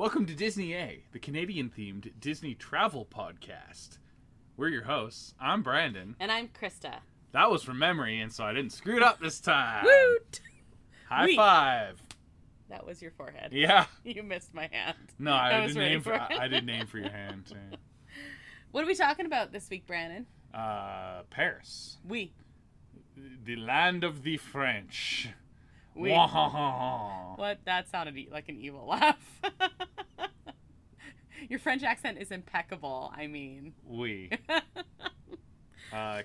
Welcome to Disney A, the Canadian-themed Disney travel podcast. We're your hosts. I'm Brandon. And I'm Krysta. That was from memory, and so I didn't screw it up this time. Woot! High five. That was your forehead. Yeah. You missed my hand. No, I didn't aim for your hand. Yeah. What are we talking about this week, Brandon? Paris. Oui. The land of the French. Oui. What? That sounded like an evil laugh. Your French accent is impeccable, I mean. Oui.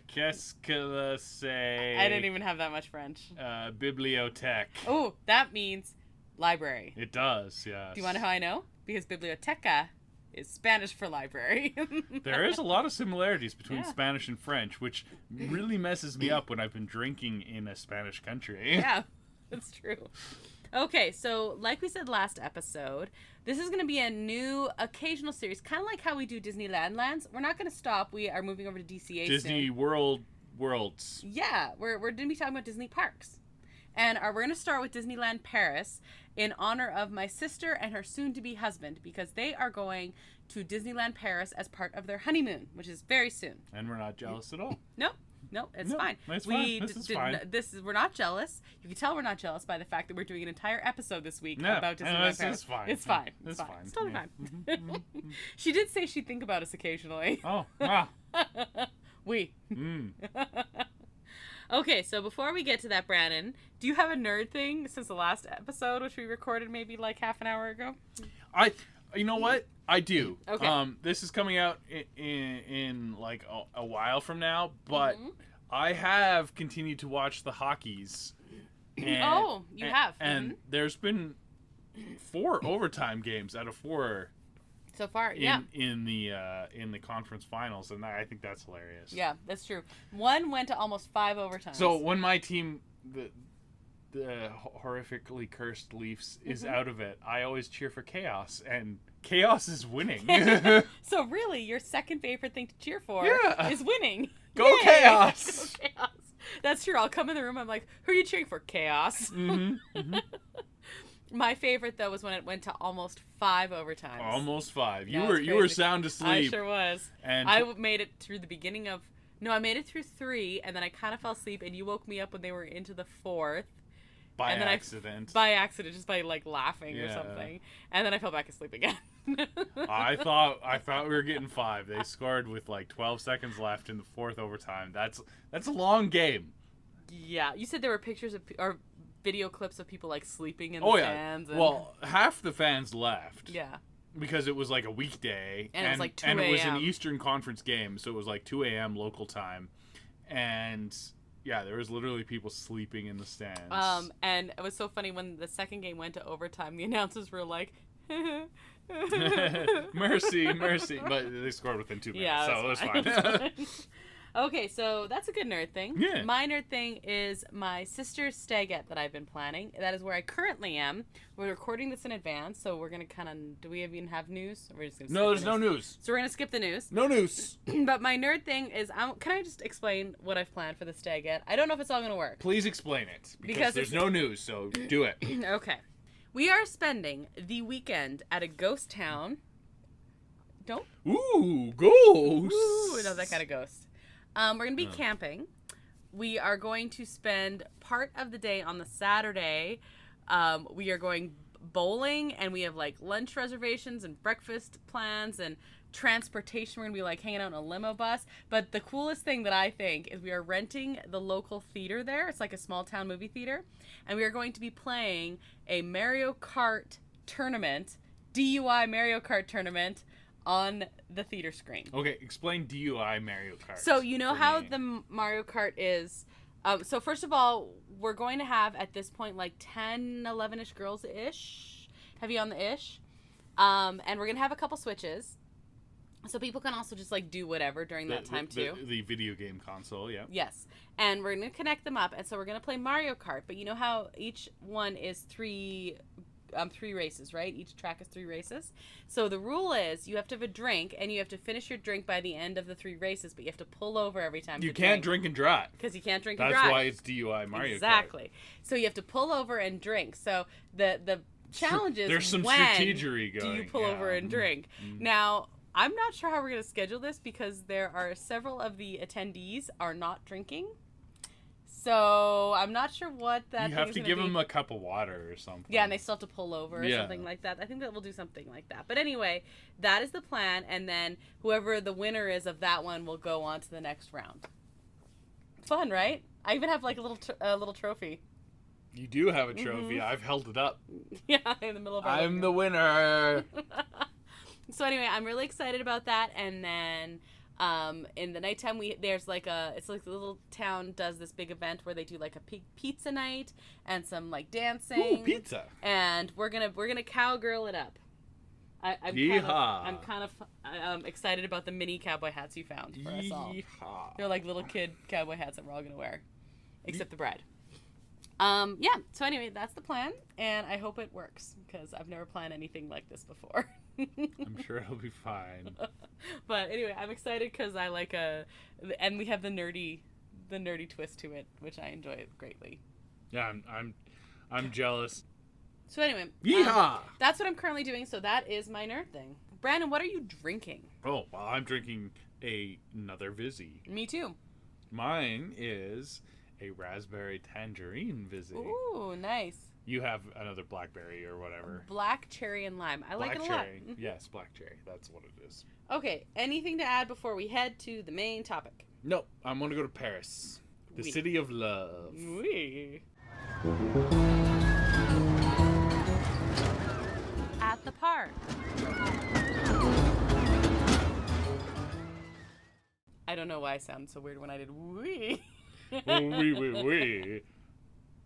Qu'est-ce que c'est? I didn't even have that much French. Bibliothèque. Oh, that means library. It does, yes. Do you want to know how I know? Because biblioteca is Spanish for library. There is a lot of similarities between Yeah. Spanish and French, which really messes me up when I've been drinking in a Spanish country. Yeah, that's true. Okay, so like we said last episode, this is going to be a new occasional series, kind of like how we do Disneyland Lands. We're not going to stop. We are moving over to DCA Disney soon. Worlds. Yeah, we're going to be talking about Disney parks. And we're going to start with Disneyland Paris in honor of my sister and her soon-to-be husband, because they are going to Disneyland Paris as part of their honeymoon, which is very soon. And we're not jealous at all. No, it's No, fine. it's fine. This is fine. We're not jealous. You can tell we're not jealous by the fact that we're doing an entire episode this week No, about Disneyland Paris. Paris. It's fine. It's fine. It's fine. It's totally Yeah. fine. She did say she'd think about us occasionally. Oh, wow. We. Mm. Okay, so before we get to that, Brandon, do you have a nerd thing since the last episode, which we recorded maybe like half an hour ago? You know what? I do. Okay. This is coming out in like a while from now, but Mhm. I have continued to watch the hockeys. And, you have. And there's been 4 overtime games out of 4 So far, in the conference finals, and I think that's hilarious. Yeah, that's true. One went to almost 5 overtimes. So when my team, the horrifically cursed Leafs, is out of it, I always cheer for chaos, and chaos is winning. So really, your second favorite thing to cheer for Yeah. is winning. Go Yay! Chaos! Go Chaos! That's true. I'll come in the room. I'm like, who are you cheering for? Chaos. Mm-hmm. Mm-hmm. My favorite though was when it went to almost 5 overtimes. Almost 5. Yeah, You it's were crazy. sound I asleep. sure was. And I made it through the beginning of. No, I made it through 3, and then I kind of fell asleep, and you woke me up when they were into the 4th. by and then accident. By accident, just by like laughing or Yeah. something, and then I fell back asleep again. I thought we were getting 5. They scored with like 12 seconds left in the 4th overtime. That's a long game. Yeah, you said there were pictures of or video clips of people like sleeping in the Oh stands. yeah. And, Well, half the fans left. yeah, Because it was like a weekday. And it was like 2 And it was an a.m.. Eastern Conference game, so it was like 2 a.m. local time. And yeah, there was literally people sleeping in the stands. and it was so funny when the second game went to overtime. The announcers were like, mercy. But they scored within 2 minutes, yeah, so it was fine. fine. Okay, so that's a good nerd thing. Yeah. My nerd thing is my sister's stagette that I've been planning. That is where I currently am. We're recording this in advance, so we're going to kind of... Do we even have news? Or we're just gonna No, skip there's the no news. So we're going to skip the news. No news. But my nerd thing is... can I just explain what I've planned for the stagette? I don't know if it's all going to work. Please explain it. Because Because there's it's- no news, so do it. Okay. We are spending the weekend at a ghost town. Don't... Ooh, ghosts. Ooh, no, that kind of ghost. We're going to be camping. We are going to spend part of the day on the Saturday. We are going bowling, and we have like lunch reservations and breakfast plans and transportation. We're going to be like hanging out in a limo bus. But the coolest thing that I think is we are renting the local theater there. It's like a small town movie theater. And we are going to be playing a Mario Kart tournament, DUI Mario Kart tournament, on the theater screen. Okay, explain DUI Mario Kart. So you know for how me. the Mario Kart is. So first of all, we're going to have at this point like 10, 11-ish girls-ish. Heavy on the ish. And we're going to have a couple switches. So people can also just like do whatever during that time too. The video game console, yeah. Yes. And we're going to connect them up. And so we're going to play Mario Kart. But you know how each one is 3 races, right? Each track is 3 races. So the rule is you have to have a drink, and you have to finish your drink by the end of the 3 races, but you have to pull over every time You can't drink and drive. because you can't drink and That's drive. why it's DUI Mario Kart. Exactly. So you have to pull over and drink. So the challenge is, there's some when strategery do going. you pull over and drink? Mm. Now, I'm not sure how we're going to schedule this because there are several of the attendees are not drinking. So I'm not sure what that. You have to give them a cup of water or something. Yeah, and they still have to pull over or something like that. I think that we'll do something like that. But anyway, that is the plan, and then whoever the winner is of that one will go on to the next round. Fun, right? I even have like a little trophy. You do have a trophy. I've held it up. Yeah, in the middle of our I'm the winner. So anyway, I'm really excited about that, and then. In the nighttime, it's like the little town does this big event where they do like a pizza night and some like dancing. Ooh, pizza! And we're gonna cowgirl it up. I'm kind of excited about the mini cowboy hats you found for us all. They're like little kid cowboy hats that we're all gonna wear, except the bride. Yeah. So anyway, that's the plan, and I hope it works because I've never planned anything like this before. I'm sure it'll be fine. But anyway, I'm excited because I like and we have the nerdy twist to it, which I enjoy greatly. Yeah, I'm jealous. So anyway, yeehaw! That's what I'm currently doing. So that is my nerd thing. Brandon, what are you drinking? Oh, well, I'm drinking another Vizzy. Me too. Mine is a raspberry tangerine Vizzy. Ooh, nice. You have another blackberry or whatever. Black cherry and lime. I like it a lot. Black cherry. Yes, black cherry. That's what it is. Okay, anything to add before we head to the main topic? Nope. I'm going to go to Paris. The city of love. Oui. At the park. I don't know why I sounded so weird when I did oui. Oui.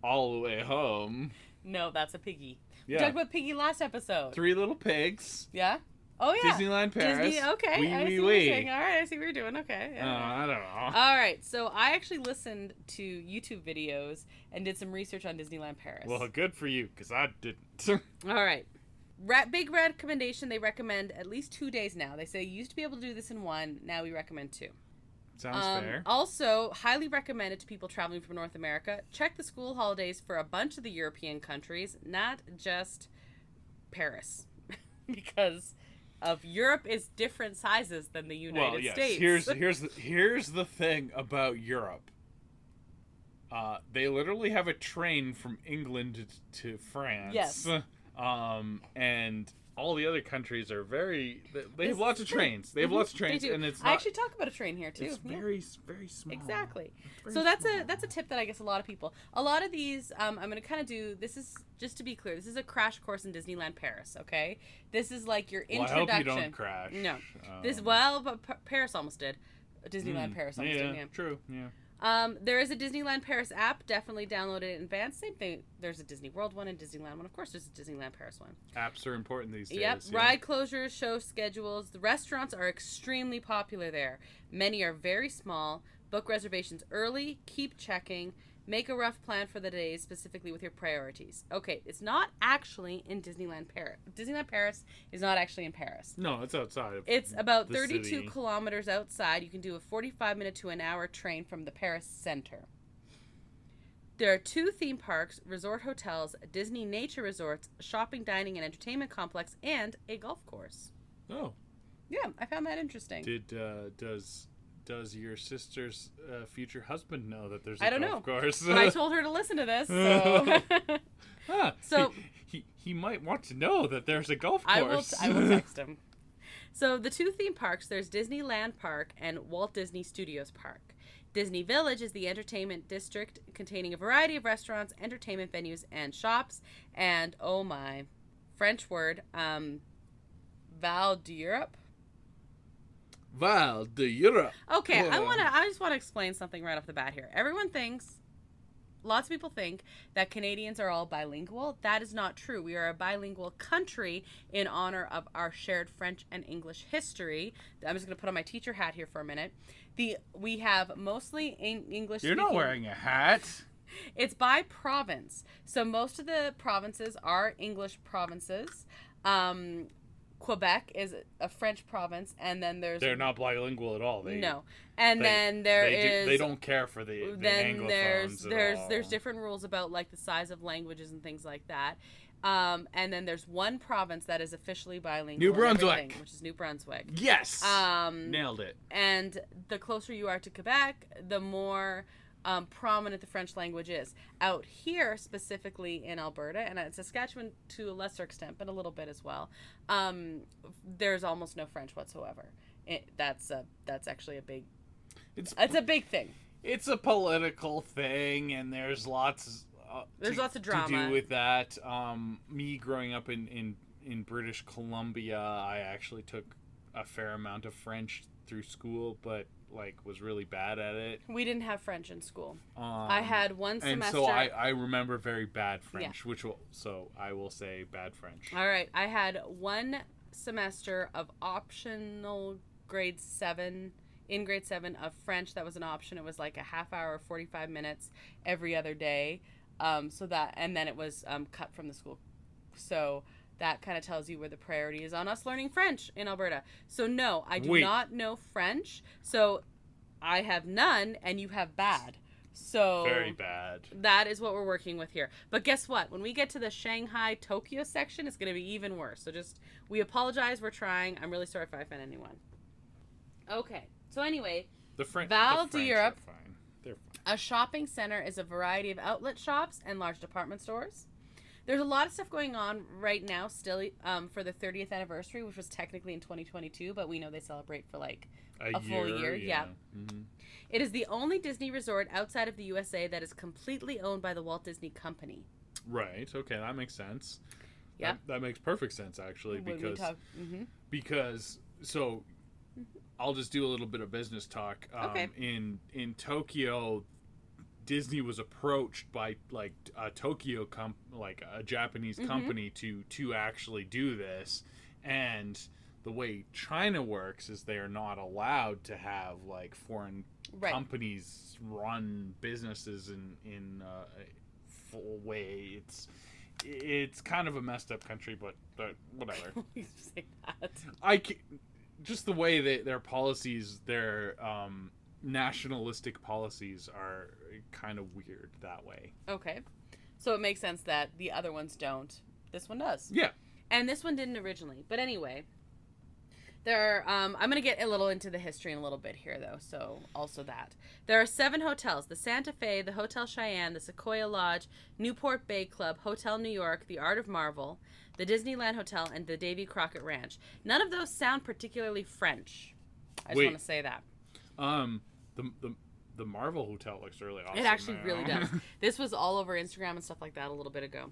All the way home. No, that's a piggy. Yeah. We talked about piggy last episode. 3 little pigs. Yeah? Oh, yeah. Disneyland Paris. Okay. I see what you're saying. All right, I see what you're doing. Okay. Yeah. I don't know. All right, so I actually listened to YouTube videos and did some research on Disneyland Paris. Well, good for you, because I didn't. All right. Big recommendation, they recommend at least 2 days now. They say you used to be able to do this in 1, now we recommend 2. Sounds fair. Also, highly recommended to people traveling from North America. Check the school holidays for a bunch of the European countries, not just Paris. Because of Europe is different sizes than the United States. Here's the thing about Europe. They literally have a train from England to France. Yes. And all the other countries are they have lots of trains. They have lots of trains, and it's not, I actually talk about a train here too. It's very small. Exactly. So that's a tip that I guess a lot of these I'm going to kind of do. This is just to be clear. This is a crash course in Disneyland Paris. Okay. This is like your introduction. I hope you don't crash. No. But Paris almost did. Disneyland Paris almost did. Yeah. True. Yeah. There is a Disneyland Paris app. Definitely download it in advance. Same thing. There's a Disney World one and Disneyland one. Of course, there's a Disneyland Paris one. Apps are important these days. Yep. Yeah. Ride closures, show schedules. The restaurants are extremely popular there. Many are very small. Book reservations early. Keep checking. Make a rough plan for the days, specifically with your priorities. Okay, it's not actually in Disneyland Paris. Disneyland Paris is not actually in Paris. No, it's outside. It's about 32 city. kilometers outside. You can do a 45-minute to an hour train from the Paris center. There are 2 theme parks, resort hotels, Disney nature resorts, shopping, dining, and entertainment complex, and a golf course. Oh. Yeah, I found that interesting. Does your sister's future husband know that there's a I don't golf know. course? But I told her to listen to this, so... So he might want to know that there's a golf course. I will text him. So the 2 theme parks, there's Disneyland Park and Walt Disney Studios Park. Disney Village is the entertainment district containing a variety of restaurants, entertainment venues, and shops. And, oh my, French word, Val d'Europe. Val d'Europe. Okay, I just want to explain something right off the bat here. Lots of people think that Canadians are all bilingual. That is not true. We are a bilingual country in honor of our shared French and English history. I'm just going to put on my teacher hat here for a minute. We have mostly English. You're not wearing a hat. It's by province. So most of the provinces are English provinces. Quebec is a French province, and then they're not bilingual at all. Then they don't care for the then Anglophones there's different rules about like the size of languages and things like that. And then there's one province that is officially bilingual. New Brunswick. Which is New Brunswick. Yes. Nailed it. And the closer you are to Quebec, the more prominent the French language is. Out here, specifically in Alberta, and Saskatchewan to a lesser extent, but a little bit as well, there's almost no French whatsoever. That's actually a big... It's a big thing. It's a political thing, and there's lots... lots of drama to do with that. Me growing up in British Columbia, I actually took a fair amount of French through school, but was really bad at it. We didn't have French in school. I had one semester. And so I remember very bad French, so I will say bad French. All right. I had one semester of optional grade 7 of French. That was an option. It was like a half hour, 45 minutes every other day. And then it was cut from the school. So that kind of tells you where the priority is on us learning French in Alberta. So no, I do not know French. So I have none and you have bad. So very bad. That is what we're working with here. But guess what? When we get to the Shanghai, Tokyo section, it's going to be even worse. So we apologize. We're trying. I'm really sorry if I offend anyone. Okay. So anyway, Val d'Europe. A shopping center is a variety of outlet shops and large department stores. There's a lot of stuff going on right now still for the 30th anniversary, which was technically in 2022, but we know they celebrate for a full year. Yeah. Mm-hmm. It is the only Disney resort outside of the USA that is completely owned by the Walt Disney Company. Right. Okay, that makes sense. Yeah. That makes perfect sense, actually, because I'll just do a little bit of business talk. Okay. In Tokyo, Disney was approached by a a Japanese company to actually do this, and the way China works is they are not allowed to have foreign companies run businesses in a full way. It's kind of a messed up country, but whatever. You say that. Just the way that their policies, their nationalistic policies are kind of weird that way. Okay. So it makes sense that the other ones don't. This one does. Yeah. And this one didn't originally. But anyway, I'm going to get a little into the history in a little bit here, though. So also that. There are 7 hotels. The Santa Fe, the Hotel Cheyenne, the Sequoia Lodge, Newport Bay Club, Hotel New York, the Art of Marvel, the Disneyland Hotel, and the Davy Crockett Ranch. None of those sound particularly French. I just want to say that. The Marvel Hotel looks really awesome. It actually really does. This was all over Instagram and stuff like that a little bit ago.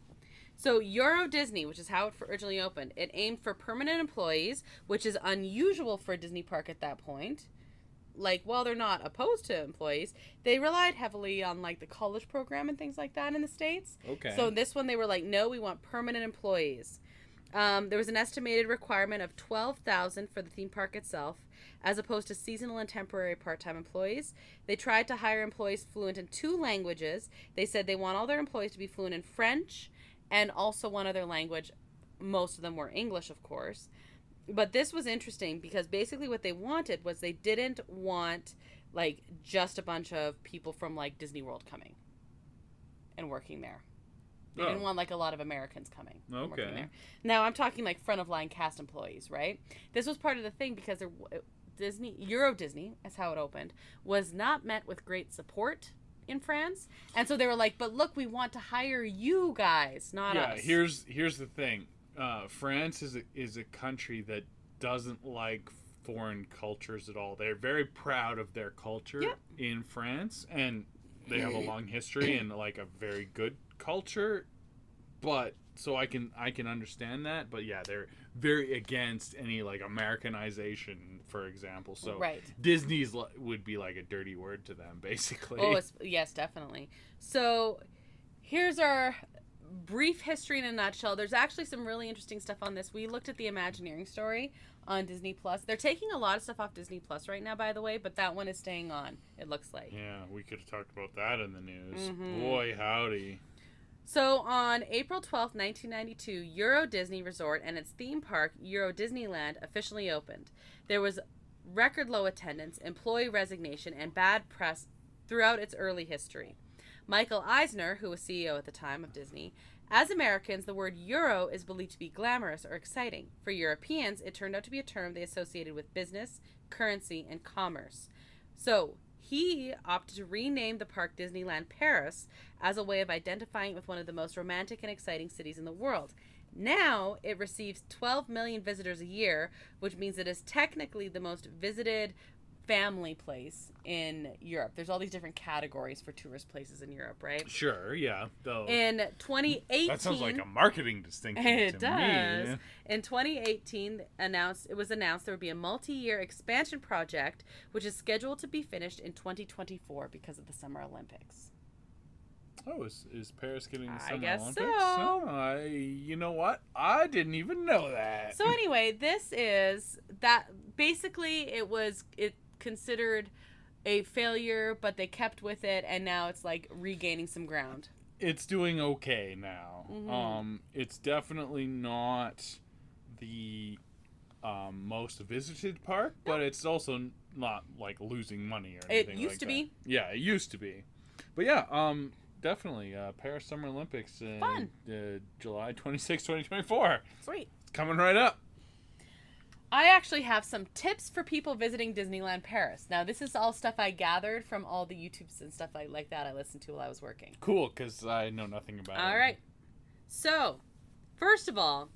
So Euro Disney, which is how it originally opened, it aimed for permanent employees, which is unusual for a Disney park at that point. While they're not opposed to employees, they relied heavily on the college program and things like that in the States. Okay. So this one they were no, we want permanent employees. There was an estimated requirement of 12,000 for the theme park itself, as opposed to seasonal and temporary part-time employees. They tried to hire employees fluent in 2 languages. They said they want all their employees to be fluent in French and also one other language. Most of them were English, of course. But this was interesting because basically what they wanted was they didn't want just a bunch of people from Disney World coming and working there. They didn't want a lot of Americans coming. Okay. Working there. Now I'm talking front of line cast employees, right? This was part of the thing because Euro Disney, that's how it opened, was not met with great support in France, and so they were but look, we want to hire you guys, not us. Yeah, here's the thing. France is a country that doesn't like foreign cultures at all. They're very proud of their culture in France, and they have a long history and a very good culture. But so I can understand that. But yeah, they're very against any Americanization, for example. So Disney's would be a dirty word to them, basically. Oh, yes, definitely. So here's our brief history in a nutshell. There's actually some really interesting stuff on this. We looked at the Imagineering story on Disney Plus. They're taking a lot of stuff off Disney Plus right now, by the way, but that one is staying on, it looks like. Yeah, we could have talked about that in the news. Mm-hmm. Boy, howdy. So on April 12th, 1992, Euro Disney Resort and its theme park, Euro Disneyland, officially opened. There was record low attendance, employee resignation, and bad press throughout its early history. Michael Eisner, who was CEO at the time of Disney, As Americans, the word Euro is believed to be glamorous or exciting. For Europeans, it turned out to be a term they associated with business, currency, and commerce. So he opted to rename the park Disneyland Paris as a way of identifying it with one of the most romantic and exciting cities in the world. Now it receives 12 million visitors a year, which means it is technically the most visited family place in Europe. There's all these different categories for tourist places in Europe, right? Sure, yeah. Though In 2018, that sounds like a marketing distinction it to does. me. In 2018, it was announced there would be a multi-year expansion project, which is scheduled to be finished in 2024 because of the Summer Olympics. Oh, is Paris getting the Summer I guess Olympics? so. Oh, you know what? I didn't even know that. So anyway, this is that. Basically, it considered a failure, but they kept with it, and now it's like regaining some ground. It's doing okay now. Mm-hmm. It's definitely not the most visited park, but it's also not like losing money or anything. It used like to that. be. Yeah, it used to be. But yeah, definitely Paris Summer Olympics in Fun. July 26, 2024. Sweet. It's coming right up. I actually have some tips for people visiting Disneyland Paris. Now, this is all stuff I gathered from all the YouTubes and stuff like that I listened to while I was working. Cool, because I know nothing about it. All right. So, first of all,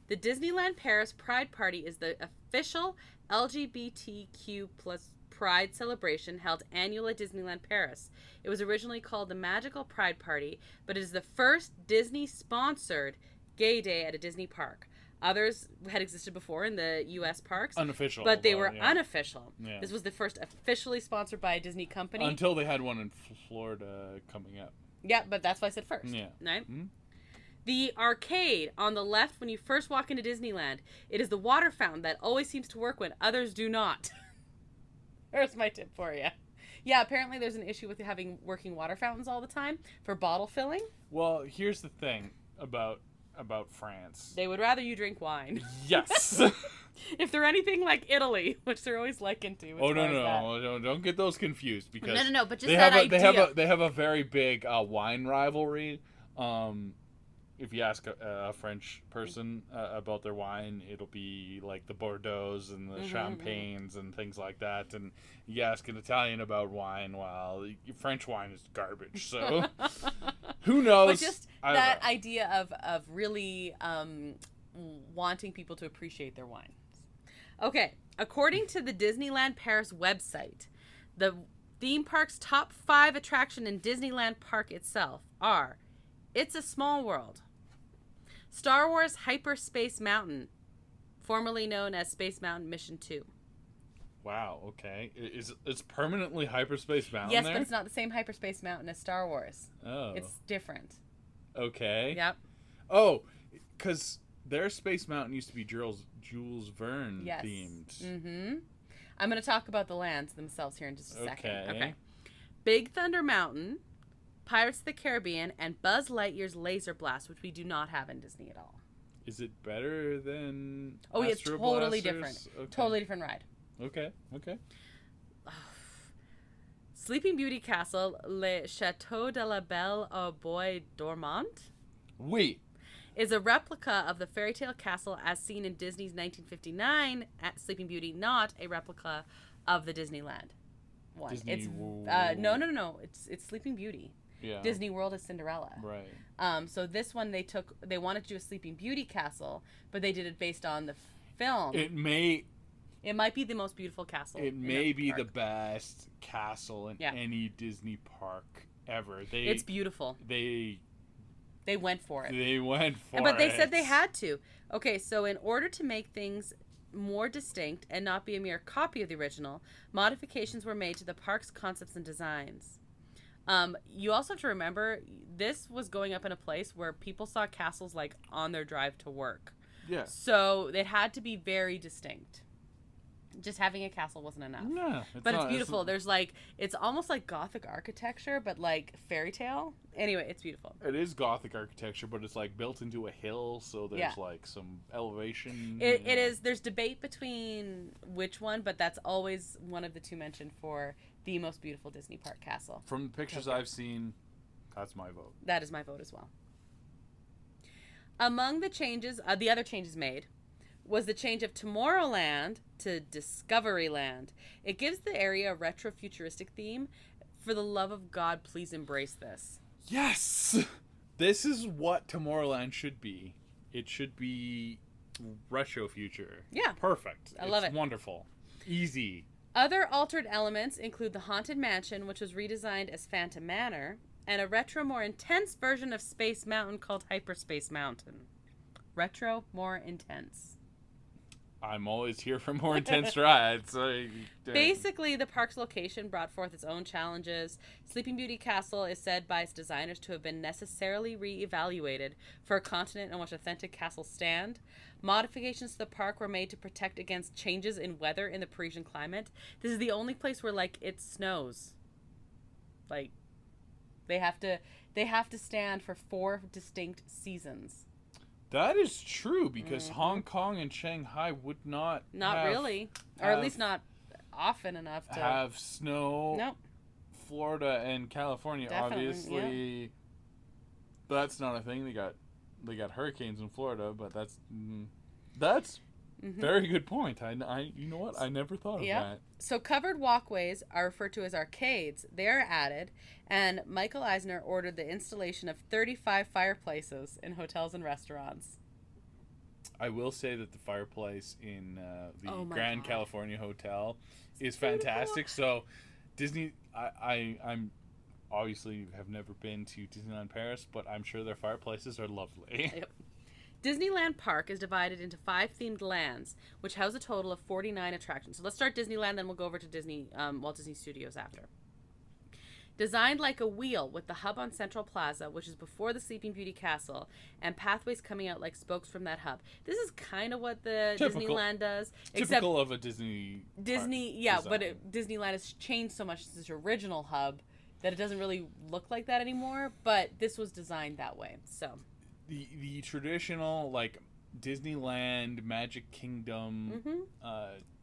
the Disneyland Paris Pride Party is the official LGBTQ plus Pride celebration held annually at Disneyland Paris. It was originally called the Magical Pride Party, but it is the first Disney-sponsored gay day at a Disney park. Others had existed before in the U.S. parks. Unofficial. But they were unofficial. Yeah. This was the first officially sponsored by a Disney company. Until they had one in Florida coming up. Yeah, but that's why I said first. Yeah. Right? Mm-hmm. The arcade on the left when you first walk into Disneyland, it is the water fountain that always seems to work when others do not. There's my tip for you. Yeah, apparently there's an issue with having working water fountains all the time for bottle filling. Well, here's the thing about France. They would rather you drink wine. Yes. If they're anything like Italy, which they're always likened to. Oh no, don't get those confused because no, but just that idea. They have a very big wine rivalry. If you ask a French person about their wine, it'll be like the Bordeaux's and the Champagnes and things like that. And you ask an Italian about wine, well, French wine is garbage. So who knows? But just that idea of really wanting people to appreciate their wines. Okay, according to the Disneyland Paris website, the theme park's top 5 attraction in Disneyland Park itself are It's a Small World, Star Wars Hyperspace Mountain, formerly known as Space Mountain Mission 2. Wow, okay. It's permanently Hyperspace Mountain Yes, there? but it's not the same Hyperspace Mountain as Star Wars. Oh. It's different. Okay. Yep. Oh, because their Space Mountain used to be Jules Verne Yes. themed. Mm-hmm. I'm going to talk about the lands themselves here in just a second. Okay. Big Thunder Mountain, Pirates of the Caribbean, and Buzz Lightyear's Laser Blast, which we do not have in Disney at all. Is it better than Oh, it's Astro totally Blasters? different. Okay. Totally different ride. Okay. Sleeping Beauty Castle, Le Château de la Belle au Bois Dormant, Wait. is a replica of the fairy tale castle as seen in Disney's 1959 at Sleeping Beauty, not a replica of the Disneyland one. Disney No. It's Sleeping Beauty. Yeah. Disney World is Cinderella. Right. So this one they wanted to do a Sleeping Beauty castle, but they did it based on the film. It might be the most beautiful castle. It may be park. the best castle in any Disney park ever. It's beautiful. They went for it. They went for it. But they said they had to. Okay, so in order to make things more distinct and not be a mere copy of the original, modifications were made to the park's concepts and designs. You also have to remember, this was going up in a place where people saw castles like on their drive to work. Yeah. So it had to be very distinct. Just having a castle wasn't enough. No, it's beautiful. There's it's almost like Gothic architecture, but like fairy tale. Anyway, it's beautiful. It is Gothic architecture, but it's like built into a hill, so there's like some elevation. It is. There's debate between which one, but that's always one of the two mentioned for the most beautiful Disney park castle. From the pictures I've seen, that's my vote. That is my vote as well. Among the changes, the other changes made, was the change of Tomorrowland to Discoveryland. It gives the area a retro-futuristic theme. For the love of God, please embrace this. Yes! This is what Tomorrowland should be. It should be retro future. Yeah. Perfect. I love it. It's wonderful. Easy. Other altered elements include the Haunted Mansion, which was redesigned as Phantom Manor, and a retro, more intense version of Space Mountain called Hyperspace Mountain. Retro, more intense. I'm always here for more intense rides. Basically, the park's location brought forth its own challenges. Sleeping Beauty Castle is said by its designers to have been necessarily re-evaluated for a continent on which authentic castles stand. Modifications to the park were made to protect against changes in weather in the Parisian climate. This is the only place where, like, it snows. Like, they have to stand for 4 distinct seasons. That is true, because Hong Kong and Shanghai would not really, or at least not often enough to have snow. Nope. Florida and California, Definitely, obviously, that's not a thing. They got hurricanes in Florida, but that's very good point. I you know what? I never thought of that. So covered walkways are referred to as arcades. They are added, and Michael Eisner ordered the installation of 35 fireplaces in hotels and restaurants. I will say that the fireplace in the Grand God. California Hotel is fantastic. So Disney, I'm obviously have never been to Disneyland Paris, but I'm sure their fireplaces are lovely. Yep. Disneyland Park is divided into 5 themed lands, which house a total of 49 attractions. So let's start Disneyland, then we'll go over to Walt Disney Studios after. Designed like a wheel, with the hub on Central Plaza, which is before the Sleeping Beauty Castle, and pathways coming out like spokes from that hub. This is kind of what the Disneyland does. Typical of a Disney. Yeah, but Disneyland has changed so much since its original hub that it doesn't really look like that anymore. But this was designed that way, so. The traditional, like, Disneyland, Magic Kingdom,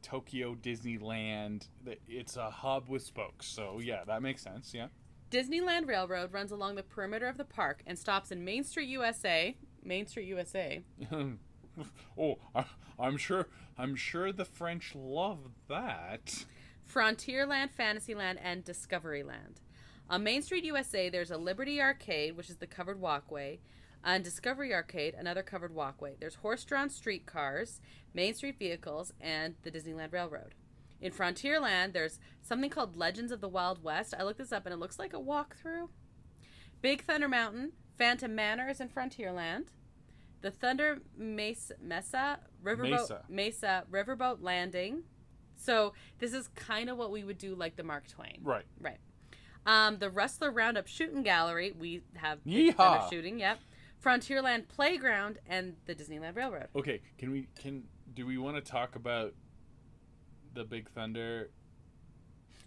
Tokyo Disneyland, it's a hub with spokes. So, yeah, that makes sense, yeah. Disneyland Railroad runs along the perimeter of the park and stops in Main Street, USA. Main Street, USA. Oh, I'm sure the French love that. Frontierland, Fantasyland, and Discoveryland. On Main Street, USA, there's a Liberty Arcade, which is the covered walkway. On Discovery Arcade, another covered walkway. There's horse-drawn streetcars, Main Street vehicles, and the Disneyland Railroad. In Frontierland, there's something called Legends of the Wild West. I looked this up, and it looks like a walkthrough. Big Thunder Mountain, Phantom Manor is in Frontierland. The Thunder Mesa Riverboat Landing. So this is kind of what we would do like the Mark Twain. Right. The Rustler Roundup Shooting Gallery. We have Big Thunder Shooting, yep. Frontierland Playground, and the Disneyland Railroad. Okay, do we want to talk about the Big Thunder?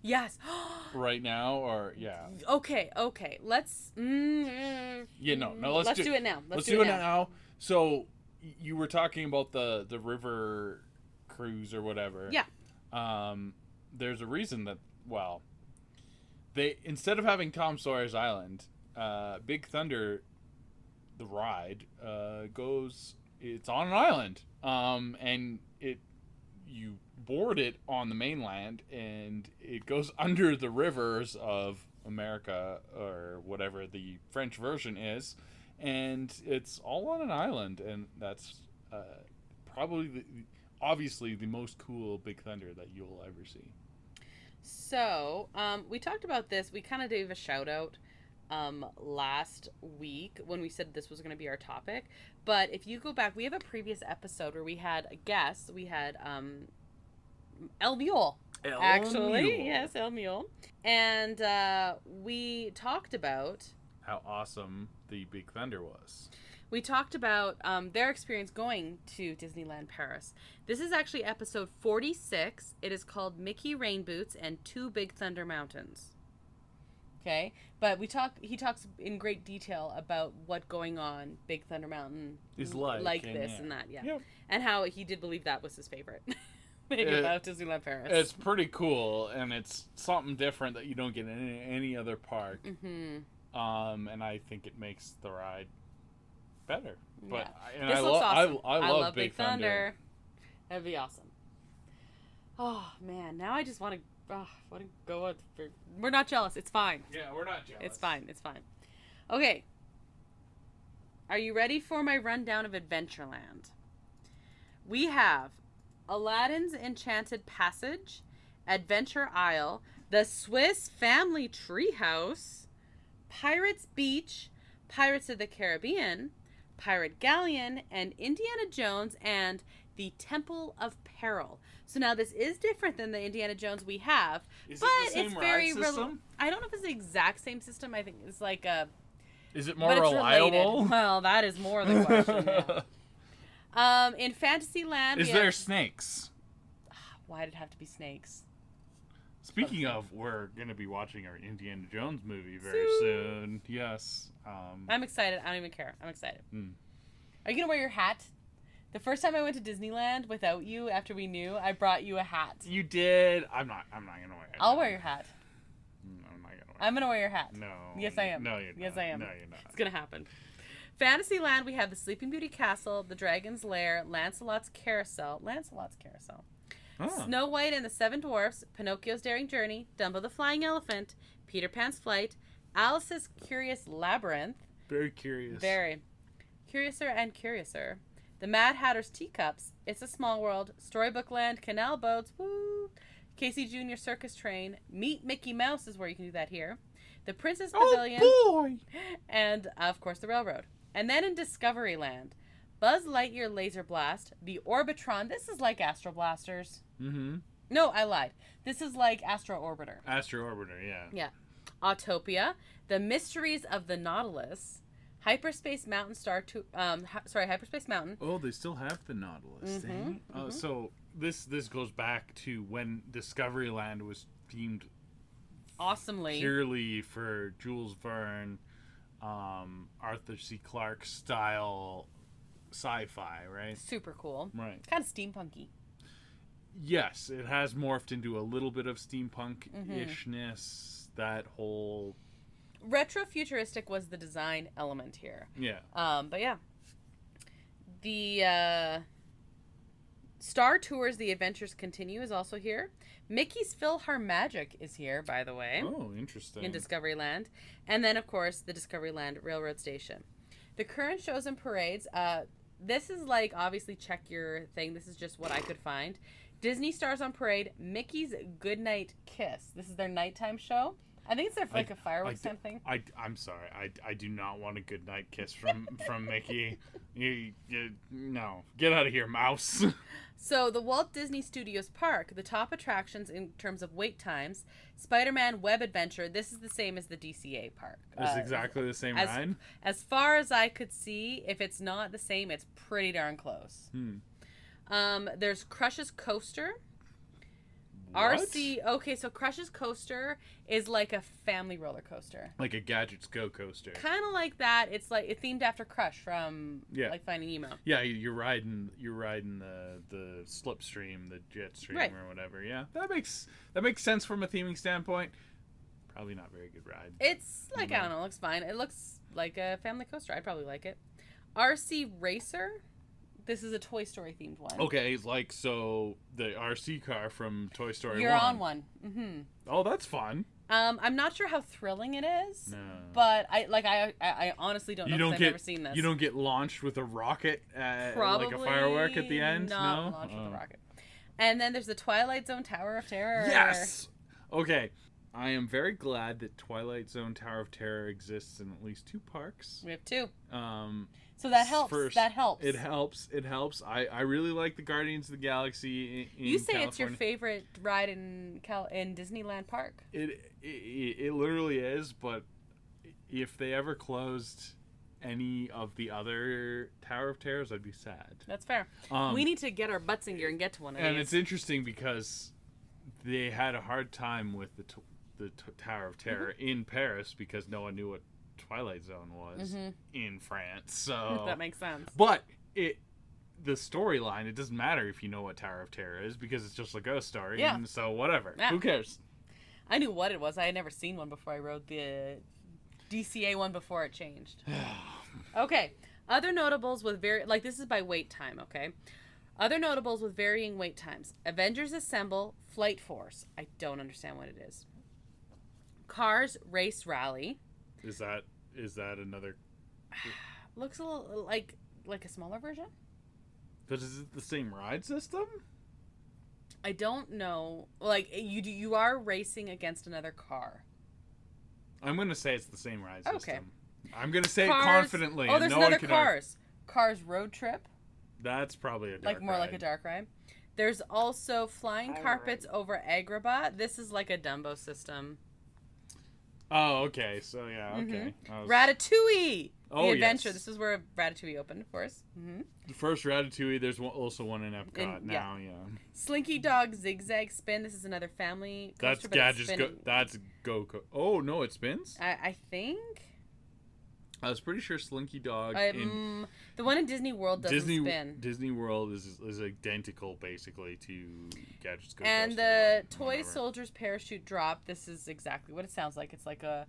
Yes. Right now, or yeah. Okay. Let's. Let's do it now. Let's do it now. So you were talking about the river cruise or whatever. Yeah. There's a reason that they, instead of having Tom Sawyer's Island, Big Thunder, the ride, it's on an island, and you board it on the mainland, and it goes under the rivers of America, or whatever the French version is, and it's all on an island, and that's probably obviously the most cool Big Thunder that you'll ever see. So, we talked about this. We kind of gave a shout out last week when we said this was going to be our topic. But if you go back, we have a previous episode where we had a guest. We had El Mule. Yes, El Mule. And we talked about how awesome the Big Thunder was. We talked about their experience going to Disneyland Paris. This is actually episode 46. It is called Mickey Rain Boots and 2 Big Thunder Mountains. Okay, but he talks in great detail about what going on Big Thunder Mountain is like and this and that, and how he did believe that was his favorite thing about Disneyland Paris. It's pretty cool, and it's something different that you don't get in any other park. And I think it makes the ride better. But yeah. This looks awesome. I love Big Thunder. That'd be awesome. Oh man, now I just want to go out. We're not jealous. It's fine. Yeah, we're not jealous. It's fine. It's fine. Okay. Are you ready for my rundown of Adventureland? We have Aladdin's Enchanted Passage, Adventure Isle, the Swiss Family Treehouse, Pirates Beach, Pirates of the Caribbean, Pirate Galleon, and Indiana Jones and the Temple of Peril. So now this is different than the Indiana Jones we have, but it's very I don't know if it's the exact same system. I think it's like a. Is it more reliable? Related. Well, that is more the question. Yeah. In Fantasyland, is there snakes? Why did it have to be snakes? Speaking of, we're going to be watching our Indiana Jones movie very soon. Yes. I'm excited. I don't even care. I'm excited. Are you going to wear your hat? The first time I went to Disneyland without you, after we knew, I brought you a hat. You did. I'm not going to wear it. I'll wear your hat. I'm not going to wear it. I'm going to wear your hat. No. Yes, I am. No, you're not. Yes, I am. No, you're not. It's going to happen. Fantasyland, we have the Sleeping Beauty Castle, the Dragon's Lair, Lancelot's Carousel. Oh. Snow White and the Seven Dwarfs, Pinocchio's Daring Journey, Dumbo the Flying Elephant, Peter Pan's Flight, Alice's Curious Labyrinth. Very curious. Very. Curiouser and Curiouser. The Mad Hatter's Teacups, It's a Small World, Storybook Land, Canal Boats, woo, Casey Jr. Circus Train, Meet Mickey Mouse is where you can do that here, the Princess Pavilion, boy! And, of course, the Railroad. And then in Discoveryland, Buzz Lightyear Laser Blast, the Orbitron. This is like Astro Blasters. Mm-hmm. No, I lied. This is like Astro Orbiter. Astro Orbiter, yeah. Yeah. Autopia, The Mysteries of the Nautilus, Hyperspace Mountain Hyperspace Mountain. Oh, they still have the Nautilus. Mm-hmm. So this goes back to when Discoveryland was themed awesomely purely for Jules Verne, Arthur C. Clarke style sci-fi, right? Super cool. Right. Kind of steampunky. Yes, it has morphed into a little bit of steampunk-ishness. That whole retro-futuristic was the design element here. Yeah. But yeah. The Star Tours The Adventures Continue is also here. Mickey's PhilharMagic is here, by the way. Oh, interesting. In Discoveryland. And then, of course, the Discoveryland Railroad Station. The current shows and parades, this is like, obviously, check your thing. This is just what I could find. Disney Stars on Parade, Mickey's Goodnight Kiss. This is their nighttime show. I think it's their like a fireworks type thing. I'm sorry. I do not want a goodnight kiss from Mickey. No. Get out of here, mouse. So the Walt Disney Studios Park, the top attractions in terms of wait times, Spider-Man Web Adventure. This is the same as the DCA park. It's exactly the same ride? As far as I could see, if it's not the same, it's pretty darn close. There's Crush's Coaster. What? Okay, so Crush's Coaster is like a family roller coaster. Like a Gadgets Go coaster. Kind of like that. It's like it's themed after Crush from like Finding Nemo. Yeah, you're riding the slipstream, the jet stream or whatever. Yeah. That makes sense from a theming standpoint. Probably not very good ride. It's like I don't know, it looks fine. It looks like a family coaster. I'd probably like it. RC Racer. This is a Toy Story themed one. Okay, like so the RC car from Toy Story. You're on one. Mm-hmm. Oh, that's fun. I'm not sure how thrilling it is. No. But I honestly don't know because I've never seen this. You don't get launched with a rocket, Probably like a firework at the end. Not launched with a rocket. And then there's the Twilight Zone Tower of Terror. Yes. Okay. I am very glad that Twilight Zone Tower of Terror exists in at least 2 parks. We have 2. So that helps. That helps. It helps. I really like the Guardians of the Galaxy in You say California. It's your favorite ride in Disneyland Park. It literally is, but if they ever closed any of the other Tower of Terrors, I'd be sad. That's fair. We need to get our butts in gear and get to one of these. And it's interesting because they had a hard time with the Tower of Terror in Paris because no one knew what Twilight Zone was in France. So that makes sense. But the storyline, it doesn't matter if you know what Tower of Terror is because it's just a ghost story. Yeah. And so whatever. Yeah. Who cares? I knew what it was. I had never seen one before I rode the DCA one before it changed. Okay. Other notables with this is by wait time, okay? Other notables with varying wait times. Avengers Assemble, Flight Force. I don't understand what it is. Cars Race Rally. Is that another? Looks a little like a smaller version. But is it the same ride system? I don't know. Like you are racing against another car. I'm gonna say it's the same ride system. Okay. I'm gonna say Cars, it confidently. Oh, there's no another Cars. Cars Road Trip. That's probably a dark more ride. like a dark ride. There's also Flying Carpets over Agrabah. This is like a Dumbo system. Oh, okay. So yeah, okay. Ratatouille. Oh, the Adventure. yes. This is where Ratatouille opened, of course. Mm-hmm. The first Ratatouille. There's also one in Epcot now. Yeah. Slinky Dog Zigzag Spin. This is another family coaster. That's go. Oh no, it spins. I think. I was pretty sure Slinky Dog the one in Disney World doesn't spin. Disney World is identical basically to Gadget's Go. And the Toy Soldiers Parachute Drop. This is exactly what it sounds like. It's like a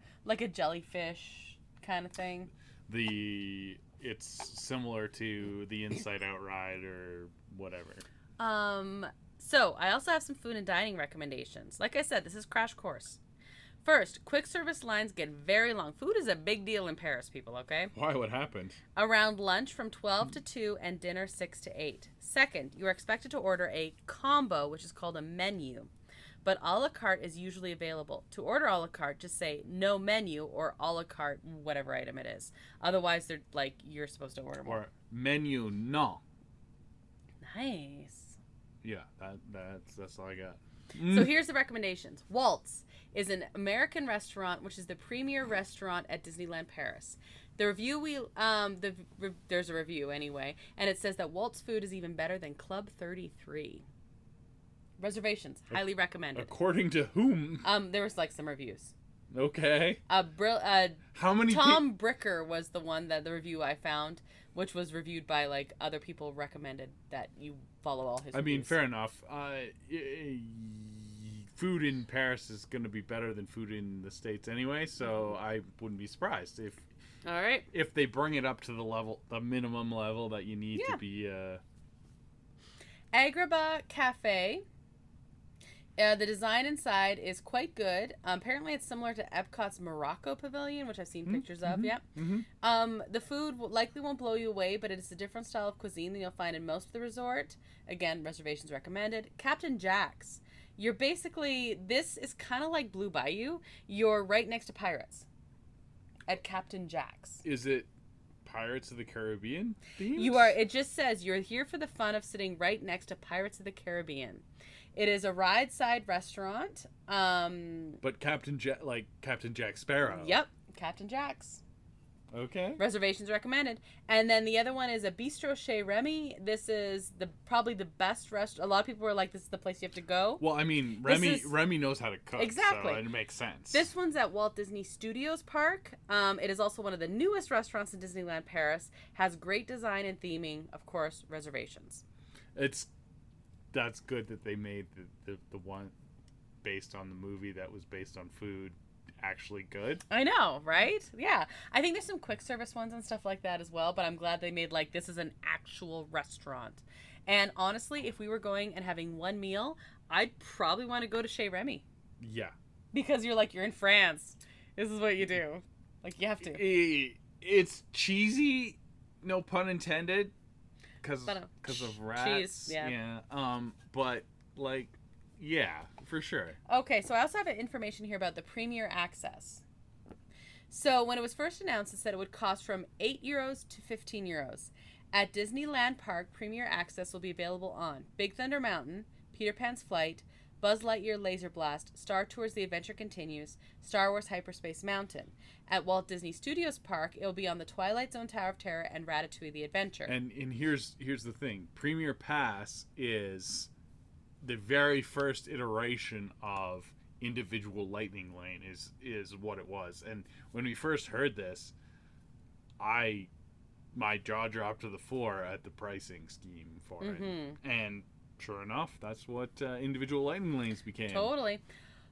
jellyfish kind of thing. It's similar to the Inside Out ride or whatever. So I also have some food and dining recommendations. Like I said, this is Crash Course. First, quick service lines get very long. Food is a big deal in Paris, people, okay? Why? What happened? Around lunch from 12 to 2 and dinner 6 to 8. Second, you are expected to order a combo, which is called a menu. But a la carte is usually available. To order a la carte, just say no menu or a la carte, whatever item it is. Otherwise, they're like, you're supposed to order more. Or menu non. Nice. Yeah, that's all I got. So here's the recommendations. Waltz is an American restaurant, which is the premier restaurant at Disneyland Paris. The review there's a review anyway, and it says that Waltz food is even better than Club 33. Reservations highly recommended. According to whom? There was like some reviews. Okay. How many? Tom Bricker was the one that the review I found, which was reviewed by like other people recommended that you follow all his. I mean, fair enough. Food in Paris is going to be better than food in the States anyway, so I wouldn't be surprised if. All right. If they bring it up to the minimum level that you need to be. Agrabah Cafe. The design inside is quite good. Apparently, it's similar to Epcot's Morocco Pavilion, which I've seen pictures of. Yeah. Mm-hmm. The food likely won't blow you away, but it is a different style of cuisine than you'll find in most of the resort. Again, reservations recommended. Captain Jack's. This is kind of like Blue Bayou. You're right next to Pirates at Captain Jack's. Is it Pirates of the Caribbean themed? You are. It just says you're here for the fun of sitting right next to Pirates of the Caribbean. It is a ride-side restaurant. But Captain Jack Sparrow. Yep, Captain Jack's. Okay. Reservations recommended. And then the other one is a Bistro Chez Remy. This is probably the best restaurant. A lot of people were like, this is the place you have to go. Well, I mean, Remy knows how to cook. Exactly. So it makes sense. This one's at Walt Disney Studios Park. It is also one of the newest restaurants in Disneyland Paris. Has great design and theming. Of course, reservations. That's good that they made the one based on the movie that was based on food actually good. I know, right? Yeah. I think there's some quick service ones and stuff like that as well, but I'm glad they made this is an actual restaurant. And honestly, if we were going and having one meal, I'd probably want to go to Chez Remy. Yeah. Because you're in France. This is what you do. You have to. It's cheesy, no pun intended. Because of rats. Cheese, yeah. But, yeah, for sure. Okay, so I also have information here about the Premier Access. So when it was first announced, it said it would cost from €8 to €15. At Disneyland Park, Premier Access will be available on Big Thunder Mountain, Peter Pan's Flight, Buzz Lightyear Laser Blast, Star Tours The Adventure Continues, Star Wars Hyperspace Mountain. At Walt Disney Studios Park, it will be on the Twilight Zone Tower of Terror and Ratatouille The Adventure. And here's the thing. Premier Pass is the very first iteration of individual lightning lane is what it was. And when we first heard this, my jaw dropped to the floor at the pricing scheme for it. And sure enough, that's what individual lightning lanes became. Totally.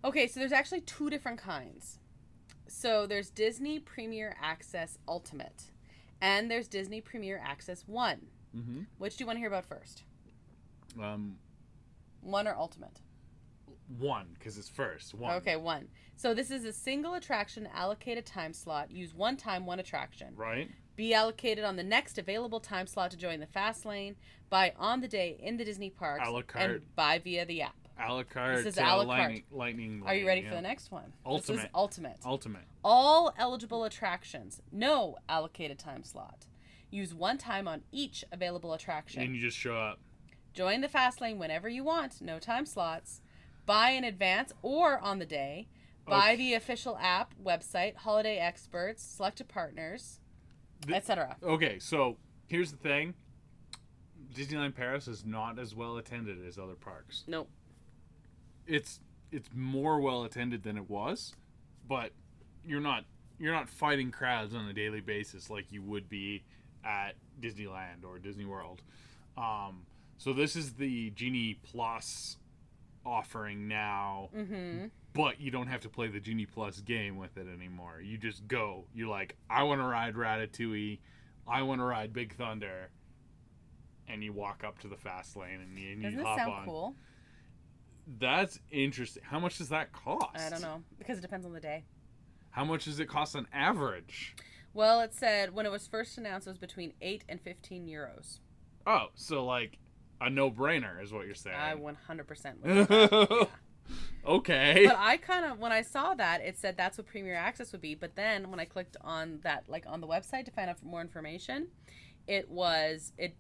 Okay, so there's actually two different kinds. So there's Disney Premier Access Ultimate. And there's Disney Premier Access 1. Mm-hmm. Which do you want to hear about first? 1 or Ultimate? 1, because it's first. 1. Okay, 1. So this is a single attraction allocated time slot. Use one time, one attraction. Right. Be allocated on the next available time slot to join the fast lane. Buy on the day in the Disney parks. A la carte. And buy via the app. A la carte. This is a la carte. Lightning Are you ready for the next one? Ultimate. This is Ultimate. Ultimate. All eligible attractions. No allocated time slot. Use one time on each available attraction. And you just show up. Join the fast lane whenever you want. No time slots. Buy in advance or on the day. Buy the official app, website, holiday experts, selected partners, etc. Okay, so here's the thing. Disneyland Paris is not as well attended as other parks. Nope. It's more well attended than it was, but you're not fighting crowds on a daily basis like you would be at Disneyland or Disney World. So this is the Genie Plus offering now, but you don't have to play the Genie Plus game with it anymore. You just go. You're like, I want to ride Ratatouille. I want to ride Big Thunder. And you walk up to the fast lane and you Doesn't hop it sound on. cool? That's interesting. How much does that cost? I don't know, because it depends on the day. How much does it cost on average? Well, it said when it was first announced, it was between 8 and 15 euros. Oh, so like a no-brainer is what you're saying. I 100% would do that. Yeah. Okay. But I kind of, when I saw that, it said that's what Premier Access would be. But then when I clicked on that, like on the website to find out more information, it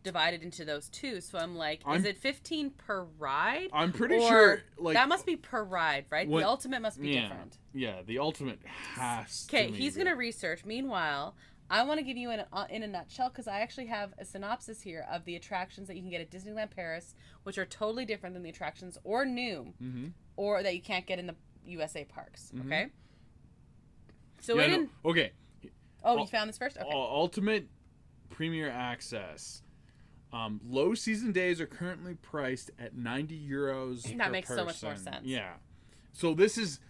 divided into those two. So I'm like, is it 15 per ride? I'm pretty sure. Like that must be per ride, right? The Ultimate must be different. Yeah, the Ultimate has to. Okay, he's going to research. Meanwhile, I want to give you in a nutshell, because I actually have a synopsis here of the attractions that you can get at Disneyland Paris, which are totally different than the attractions or new, or that you can't get in the USA parks. Okay. So okay. Oh, you found this first? Okay. Ultimate Premier Access. Low season days are currently priced at 90 euros per That makes person. so much more sense. Yeah. So this is